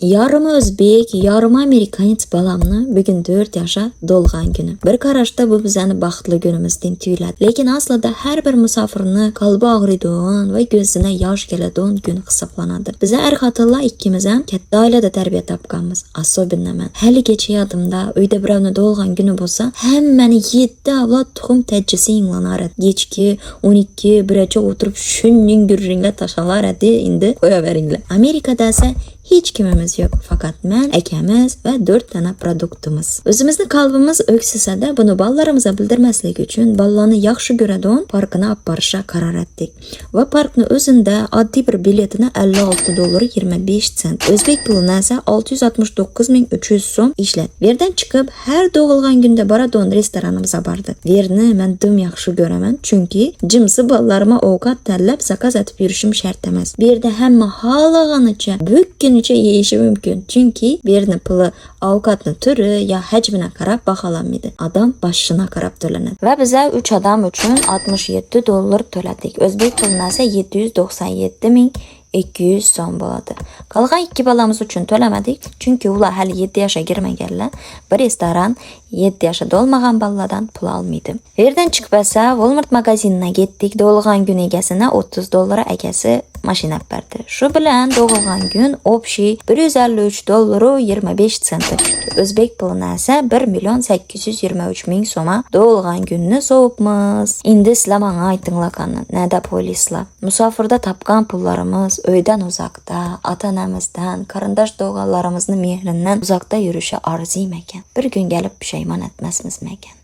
Yarımı Özbek, yarımı Amerikanец balamni bugün 4 yaşa dolgan günü. Bir qarashda bu bizani baxtli günümüzden tuyuladi. Lekin aslida har bir musofirni qalbi og'riydigan va ko'zine yosh keladigan gün hisoblanadi. Biza er-xotinlar ikkimiz ham katta oilada tarbiya topganmiz. Особенно men. Hali kecha yodimda uyda birovni dolgan günü bo'lsa, hammani 7 avlod tuxum tajjisi inglanar edi. Kechki 12 biracha o'tirib shunning gurringga tashalar edi, endi qo'yaveringlar. Amerikada esa hech kimimiz yo'q, faqat men, akamiz va 4 tane produktimiz. O'zimizni qalbimiz o'ksisada buni bolalarimizni bildirmaslik uchun bolalarni yaxshi ko'radigan parkini olib borishga qaror etdik. Va parkni o'zida oddiy bir biletini $56.25. O'zbek pulini esa 669.300 so'm ishladi. Bu yerdan chiqib har tug'ilgan kunda boradigan restoranimizga bordik. Bu yerni men dim yaxshi ko'raman, chunki jimsi bolalarimga ovqat tanlab zakaz etib yurishim shart emas. Bu yerda hamma xohlaganicha bukunicha yeyishi mumkin. Chunki bu yerning puli ovqatni turi ya hajmina qarab baholanmaydi. Odam boshiga qarab to'lanadi. Va biz 3 odam uchun $67 to'ladik. O'zbek pulini esa 797.200 so'm bo'ladi. Qolgan 2 balamiz uchun to'lamadik, chunki ular hali 7 yoshga kirmaganlar. Bir restoran 7 yoshga to'lmagan bolalardan pul olmaydi. Bu yerdan chiqib esa Walmart magazinına ketdik. Tug'ilgan kun egasini $30 egasi mashina berdi. Shu bilan tug'ilgan kun общий $153.25 tushdi. O'zbek pulini esa 1.823.000 so'ma tug'ilgan kunni sovibmiz. Endi sizlar menga aytinglar qani, nada polislar? Musofirda topgan pullarimiz uydan uzoqda, ota-onamizdan, qarindosh tug'anlarimizning mehrindən uzoqda yurishi arziymi ekan? Bir kun kelib pushaymon etmasmizmi ekan?